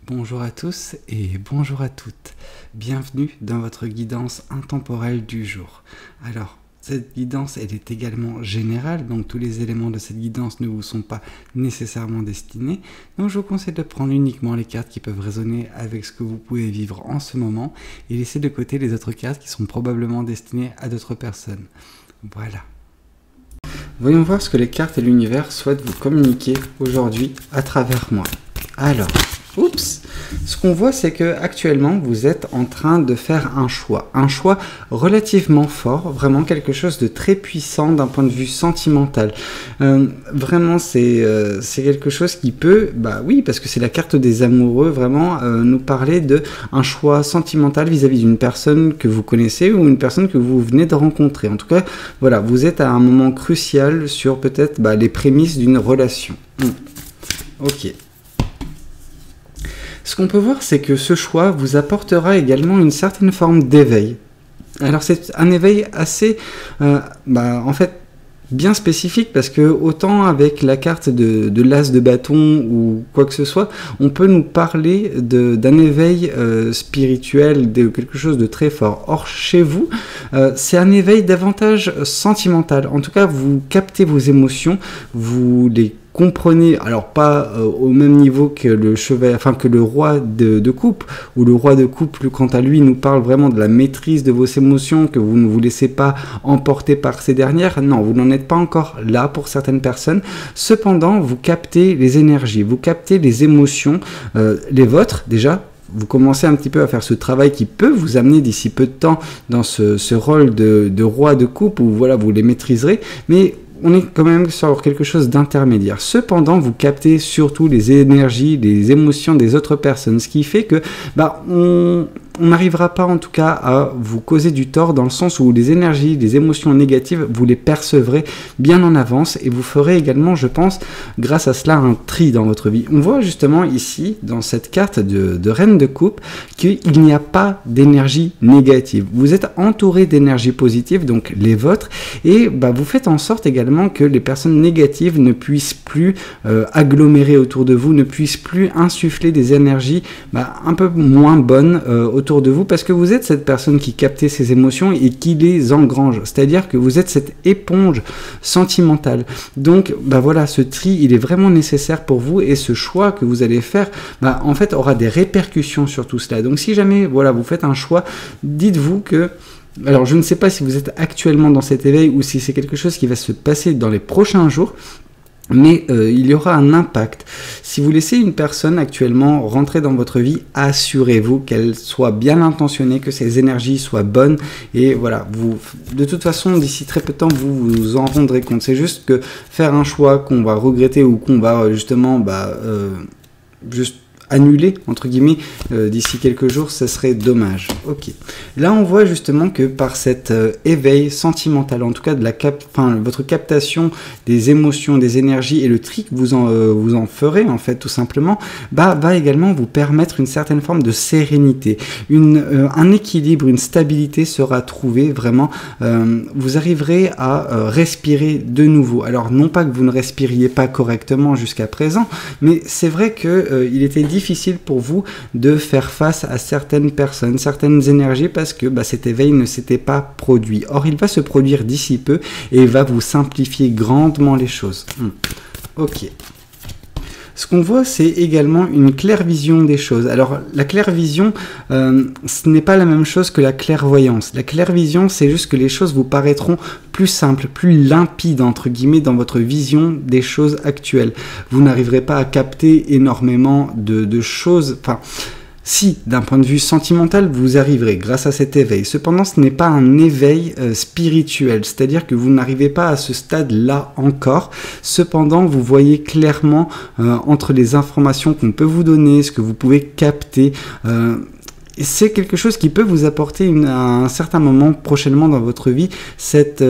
Bonjour à tous et bonjour à toutes. Bienvenue dans votre guidance intemporelle du jour. Alors, cette guidance, elle est également générale, donc tous les éléments de cette guidance ne vous sont pas nécessairement destinés. Donc je vous conseille de prendre uniquement les cartes qui peuvent résonner avec ce que vous pouvez vivre en ce moment et laisser de côté les autres cartes qui sont probablement destinées à d'autres personnes. Voilà. Voyons voir ce que les cartes et l'univers souhaitent vous communiquer aujourd'hui à travers moi. Alors, ce qu'on voit, c'est que actuellement vous êtes en train de faire un choix relativement fort, vraiment quelque chose de très puissant d'un point de vue sentimental. Vraiment, c'est quelque chose qui peut, oui, parce que c'est la carte des amoureux, vraiment nous parler de un choix sentimental vis-à-vis d'une personne que vous connaissez ou une personne que vous venez de rencontrer. En tout cas, voilà, vous êtes à un moment crucial sur peut-être les prémices d'une relation. Ok. Ce qu'on peut voir, c'est que ce choix vous apportera également une certaine forme d'éveil. Alors c'est un éveil assez, en fait, bien spécifique, parce que autant avec la carte de l'as de bâton ou quoi que ce soit, on peut nous parler d'un éveil spirituel, de quelque chose de très fort. Or, chez vous, c'est un éveil davantage sentimental. En tout cas, vous captez vos émotions, vous les comprenez, alors pas au même niveau que le cheval, que le roi de coupe, où le roi de coupe, quant à lui, nous parle vraiment de la maîtrise de vos émotions, que vous ne vous laissez pas emporter par ces dernières. Non, vous n'en êtes pas encore là pour certaines personnes. Cependant, vous captez les énergies, vous captez les émotions, les vôtres déjà. Vous commencez un petit peu à faire ce travail qui peut vous amener d'ici peu de temps dans ce rôle de roi de coupe, où voilà, vous les maîtriserez, mais on est quand même sur quelque chose d'intermédiaire. Cependant, vous captez surtout les énergies, les émotions des autres personnes, ce qui fait que on n'arrivera pas en tout cas à vous causer du tort, dans le sens où les énergies, les émotions négatives, vous les percevrez bien en avance, et vous ferez également, je pense, grâce à cela, un tri dans votre vie. On voit justement ici, dans cette carte de reine de coupe, qu'il n'y a pas d'énergie négative. Vous êtes entouré d'énergie positive, donc les vôtres, et vous faites en sorte également que les personnes négatives ne puissent plus agglomérer autour de vous, ne puissent plus insuffler des énergies un peu moins bonnes autour de vous, parce que vous êtes cette personne qui capte ces émotions et qui les engrange, c'est-à-dire que vous êtes cette éponge sentimentale. Donc voilà, ce tri, il est vraiment nécessaire pour vous, et ce choix que vous allez faire en fait aura des répercussions sur tout cela. Donc si jamais voilà, vous faites un choix, dites-vous que, alors je ne sais pas si vous êtes actuellement dans cet éveil ou si c'est quelque chose qui va se passer dans les prochains jours, mais il y aura un impact. Si vous laissez une personne actuellement rentrer dans votre vie, assurez-vous qu'elle soit bien intentionnée, que ses énergies soient bonnes, et voilà, vous, de toute façon, d'ici très peu de temps, vous vous en rendrez compte. C'est juste que faire un choix qu'on va regretter, ou qu'on va justement juste annuler, entre guillemets, d'ici quelques jours, ce serait dommage. Ok. Là, on voit justement que par cet éveil sentimental, en tout cas de votre captation des émotions, des énergies, et le tri que vous en ferez, en fait, tout simplement, va également vous permettre une certaine forme de sérénité. Un équilibre, une stabilité sera trouvée, vraiment. Vous arriverez à respirer de nouveau. Alors, non pas que vous ne respiriez pas correctement jusqu'à présent, mais c'est vrai que il était difficile pour vous de faire face à certaines personnes, certaines énergies, parce que cet éveil ne s'était pas produit. Or, il va se produire d'ici peu, et va vous simplifier grandement les choses. Ok. Ce qu'on voit, c'est également une claire vision des choses. Alors, la claire vision, ce n'est pas la même chose que la clairvoyance. La claire vision, c'est juste que les choses vous paraîtront plus simples, plus limpides, entre guillemets, dans votre vision des choses actuelles. Vous n'arriverez pas à capter énormément de choses. Si, d'un point de vue sentimental, vous arriverez grâce à cet éveil. Cependant, ce n'est pas un éveil spirituel, c'est-à-dire que vous n'arrivez pas à ce stade-là encore. Cependant, vous voyez clairement entre les informations qu'on peut vous donner, ce que vous pouvez capter, c'est quelque chose qui peut vous apporter à un certain moment prochainement dans votre vie cette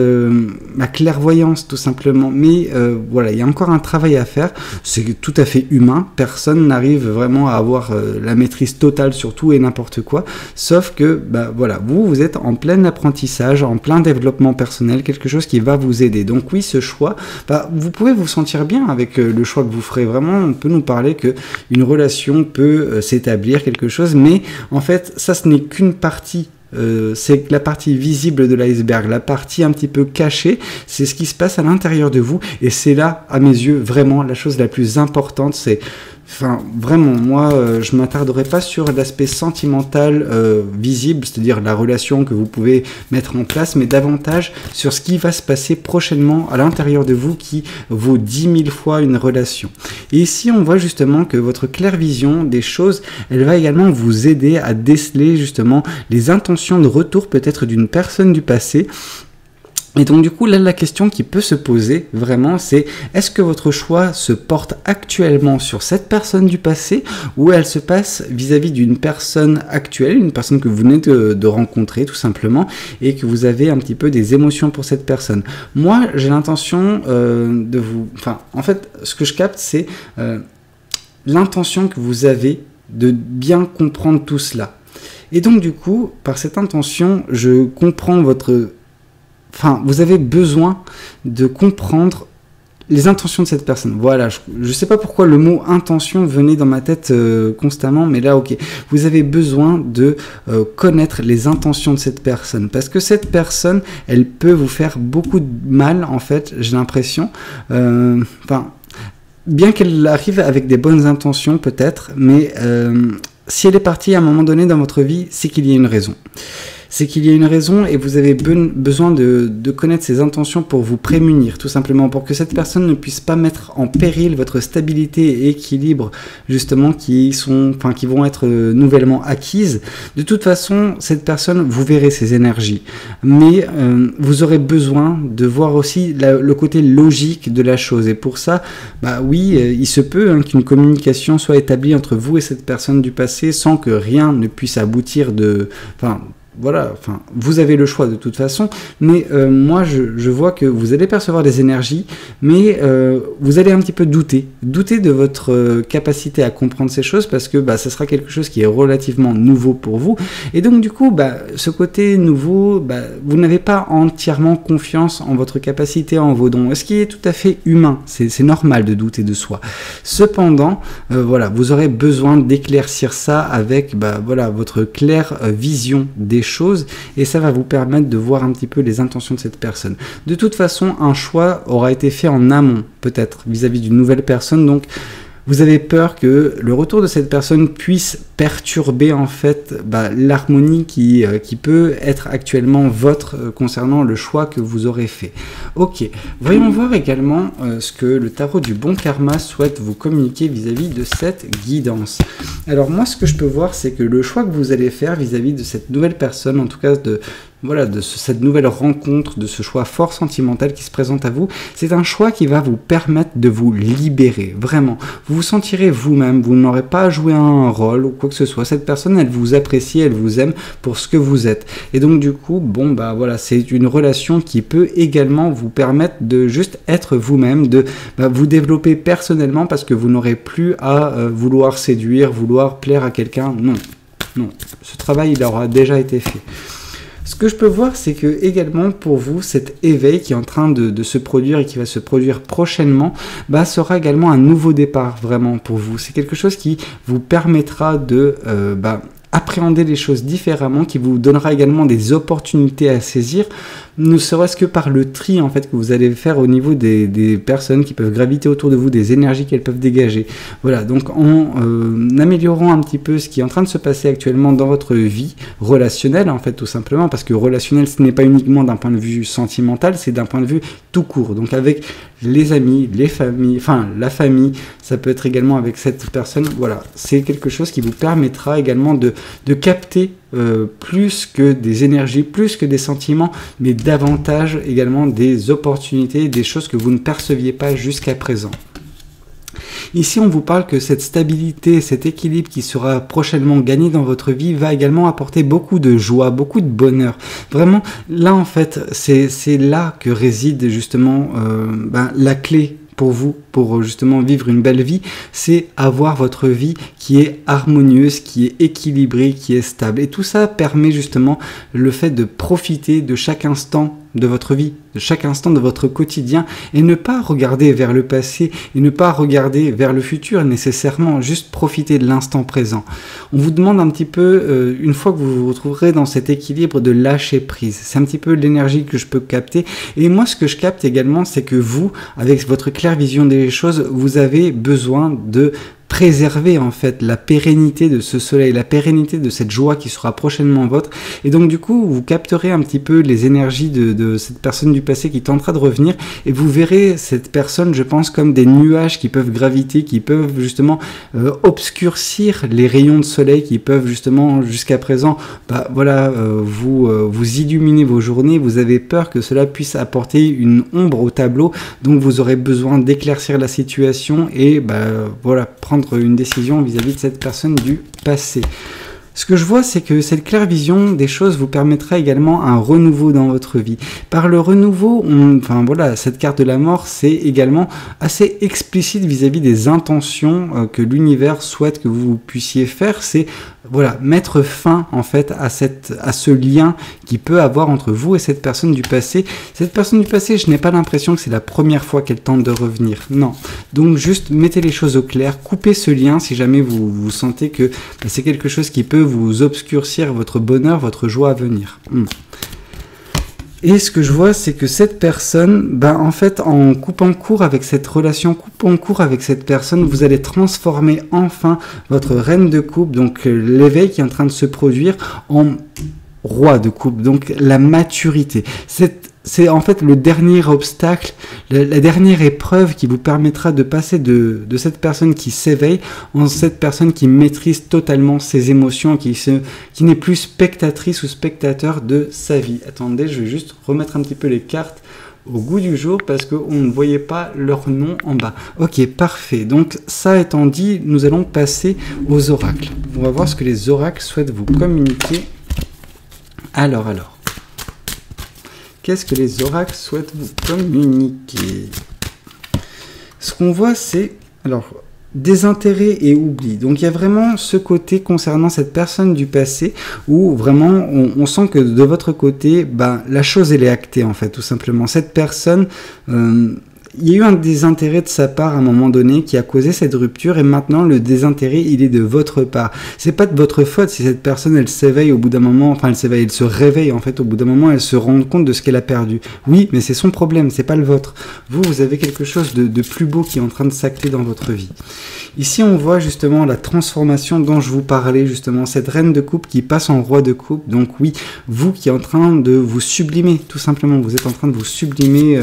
clairvoyance tout simplement. Mais voilà, il y a encore un travail à faire. C'est tout à fait humain. Personne n'arrive vraiment à avoir la maîtrise totale sur tout et n'importe quoi. Sauf que voilà, vous êtes en plein apprentissage, en plein développement personnel, quelque chose qui va vous aider. Donc oui, ce choix, vous pouvez vous sentir bien avec le choix que vous ferez. Vraiment, on peut nous parler que une relation peut s'établir, quelque chose, mais en fait, ça, ce n'est qu'une partie. C'est la partie visible de l'iceberg, la partie un petit peu cachée, c'est ce qui se passe à l'intérieur de vous, et c'est là, à mes yeux, vraiment la chose la plus importante. C'est vraiment, moi, je m'attarderai pas sur l'aspect sentimental visible, c'est-à-dire la relation que vous pouvez mettre en place, mais davantage sur ce qui va se passer prochainement à l'intérieur de vous qui vaut 10 000 fois une relation. Et ici, on voit justement que votre claire vision des choses, elle va également vous aider à déceler justement les intentions de retour peut-être d'une personne du passé. Et donc du coup, là, la question qui peut se poser vraiment, c'est est-ce que votre choix se porte actuellement sur cette personne du passé ou elle se passe vis-à-vis d'une personne actuelle, une personne que vous venez de rencontrer tout simplement et que vous avez un petit peu des émotions pour cette personne. Moi, j'ai l'intention de vous... en fait, ce que je capte, c'est l'intention que vous avez de bien comprendre tout cela. Et donc du coup, par cette intention, je comprends votre... vous avez besoin de comprendre les intentions de cette personne. Voilà, je ne sais pas pourquoi le mot intention venait dans ma tête constamment, mais là, ok. Vous avez besoin de connaître les intentions de cette personne, parce que cette personne, elle peut vous faire beaucoup de mal, en fait, j'ai l'impression. Bien qu'elle arrive avec des bonnes intentions, peut-être, mais si elle est partie à un moment donné dans votre vie, c'est qu'il y a une raison. C'est qu'il y a une raison et vous avez besoin de connaître ses intentions pour vous prémunir, tout simplement, pour que cette personne ne puisse pas mettre en péril votre stabilité et équilibre, justement, qui vont être nouvellement acquises. De toute façon, cette personne, vous verrez ses énergies, mais vous aurez besoin de voir aussi le côté logique de la chose. Et pour ça, oui, il se peut qu'une communication soit établie entre vous et cette personne du passé sans que rien ne puisse aboutir voilà, vous avez le choix de toute façon, mais moi je vois que vous allez percevoir des énergies, mais vous allez un petit peu douter de votre capacité à comprendre ces choses, parce que ça sera quelque chose qui est relativement nouveau pour vous, et donc du coup, ce côté nouveau, vous n'avez pas entièrement confiance en votre capacité, en vos dons, ce qui est tout à fait humain, c'est normal de douter de soi. Cependant, voilà, vous aurez besoin d'éclaircir ça avec votre claire vision des choses, et ça va vous permettre de voir un petit peu les intentions de cette personne. De toute façon, un choix aura été fait en amont, peut-être, vis-à-vis d'une nouvelle personne, donc vous avez peur que le retour de cette personne puisse perturber en fait l'harmonie qui peut être actuellement votre concernant le choix que vous aurez fait. Ok, voyons voir également ce que le tarot du bon karma souhaite vous communiquer vis-à-vis de cette guidance. Alors moi, ce que je peux voir, c'est que le choix que vous allez faire vis-à-vis de cette nouvelle personne, en tout cas de cette nouvelle rencontre, de ce choix fort sentimental qui se présente à vous, c'est un choix qui va vous permettre de vous libérer, vraiment. Vous vous sentirez vous-même, vous n'aurez pas à jouer un rôle ou quoi que ce soit. Cette personne, elle vous apprécie, elle vous aime pour ce que vous êtes. Et donc du coup, voilà, c'est une relation qui peut également vous permettre de juste être vous-même, de vous développer personnellement, parce que vous n'aurez plus à vouloir séduire, vouloir plaire à quelqu'un. Non, ce travail, il aura déjà été fait. Ce que je peux voir, c'est que également pour vous, cet éveil qui est en train de se produire et qui va se produire prochainement, sera également un nouveau départ vraiment pour vous. C'est quelque chose qui vous permettra de appréhender les choses différemment, qui vous donnera également des opportunités à saisir, ne serait-ce que par le tri en fait que vous allez faire au niveau des personnes qui peuvent graviter autour de vous, des énergies qu'elles peuvent dégager. Voilà, donc en améliorant un petit peu ce qui est en train de se passer actuellement dans votre vie relationnelle, en fait, tout simplement, parce que relationnel, ce n'est pas uniquement d'un point de vue sentimental, c'est d'un point de vue tout court. Donc avec les amis, les familles, la famille, ça peut être également avec cette personne. Voilà, c'est quelque chose qui vous permettra également de capter plus que des énergies, plus que des sentiments, mais davantage également des opportunités, des choses que vous ne perceviez pas jusqu'à présent. Ici, on vous parle que cette stabilité, cet équilibre qui sera prochainement gagné dans votre vie va également apporter beaucoup de joie, beaucoup de bonheur. Vraiment, là, en fait, c'est là que réside justement la clé pour vous, pour justement vivre une belle vie, c'est avoir votre vie qui est harmonieuse, qui est équilibrée, qui est stable. Et tout ça permet justement le fait de profiter de chaque instant de votre vie, de chaque instant de votre quotidien, et ne pas regarder vers le passé et ne pas regarder vers le futur nécessairement, juste profiter de l'instant présent. On vous demande un petit peu, une fois que vous vous retrouverez dans cet équilibre, de lâcher prise. C'est un petit peu l'énergie que je peux capter, et moi ce que je capte également, c'est que vous, avec votre claire vision des choses, vous avez besoin de préserver en fait la pérennité de ce soleil, la pérennité de cette joie qui sera prochainement vôtre, et donc du coup vous capterez un petit peu les énergies de cette personne du passé qui tentera de revenir, et vous verrez cette personne, je pense, comme des nuages qui peuvent graviter, qui peuvent obscurcir les rayons de soleil, qui peuvent justement jusqu'à présent vous illuminer vos journées. Vous avez peur que cela puisse apporter une ombre au tableau, donc vous aurez besoin d'éclaircir la situation et prendre une décision vis-à-vis de cette personne du passé. Ce que je vois, c'est que cette claire vision des choses vous permettra également un renouveau dans votre vie. Par le renouveau, cette carte de la mort, c'est également assez explicite vis-à-vis des intentions que l'univers souhaite que vous puissiez faire. C'est mettre fin en fait à ce lien qui peut avoir entre vous et cette personne du passé. Cette personne du passé, je n'ai pas l'impression que c'est la première fois qu'elle tente de revenir. Non. Donc juste mettez les choses au clair, coupez ce lien si jamais vous sentez que c'est quelque chose qui peut vous obscurcir votre bonheur, votre joie à venir. Et ce que je vois, c'est que cette personne, en fait, en coupant court avec cette relation, coupant court avec cette personne, vous allez transformer enfin votre reine de coupe, donc l'éveil qui est en train de se produire, en roi de coupe, donc la maturité. C'est en fait le dernier obstacle, la dernière épreuve qui vous permettra de passer de cette personne qui s'éveille en cette personne qui maîtrise totalement ses émotions, qui n'est plus spectatrice ou spectateur de sa vie. Attendez, je vais juste remettre un petit peu les cartes au goût du jour parce qu'on ne voyait pas leur nom en bas. Ok, parfait. Donc ça étant dit, nous allons passer aux oracles. On va voir ce que les oracles souhaitent vous communiquer. Alors. Qu'est-ce que les oracles souhaitent vous communiquer? Ce qu'on voit, c'est désintérêt et oubli. Donc il y a vraiment ce côté concernant cette personne du passé où vraiment on sent que de votre côté, la chose elle est actée en fait, tout simplement. Cette personne, il y a eu un désintérêt de sa part à un moment donné qui a causé cette rupture, et maintenant le désintérêt il est de votre part. C'est pas de votre faute si cette personne elle s'éveille au bout d'un moment, elle se réveille en fait au bout d'un moment, elle se rend compte de ce qu'elle a perdu. Oui, mais c'est son problème, c'est pas le vôtre. Vous avez quelque chose de plus beau qui est en train de s'acter dans votre vie. Ici on voit justement la transformation dont je vous parlais, justement cette reine de coupe qui passe en roi de coupe. Donc oui, vous qui êtes en train de vous sublimer, tout simplement, vous êtes en train de vous sublimer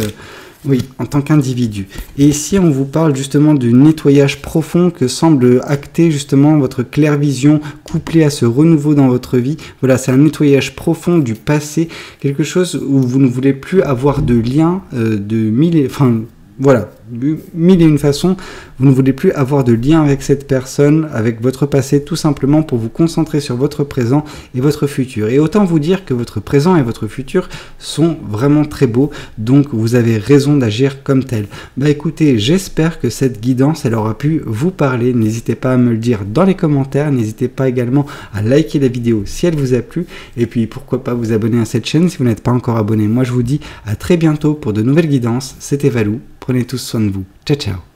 en tant qu'individu. Et ici, on vous parle justement du nettoyage profond que semble acter justement votre claire vision couplée à ce renouveau dans votre vie. Voilà, c'est un nettoyage profond du passé, quelque chose où vous ne voulez plus avoir de lien mille et une façons, vous ne voulez plus avoir de lien avec cette personne, avec votre passé, tout simplement pour vous concentrer sur votre présent et votre futur. Et autant vous dire que votre présent et votre futur sont vraiment très beaux, donc vous avez raison d'agir comme tel. Écoutez, j'espère que cette guidance, elle aura pu vous parler. N'hésitez pas à me le dire dans les commentaires, n'hésitez pas également à liker la vidéo si elle vous a plu, et puis pourquoi pas vous abonner à cette chaîne si vous n'êtes pas encore abonné. Moi je vous dis à très bientôt pour de nouvelles guidances. C'était Valou. Prenez tous soin de vous. Ciao, ciao.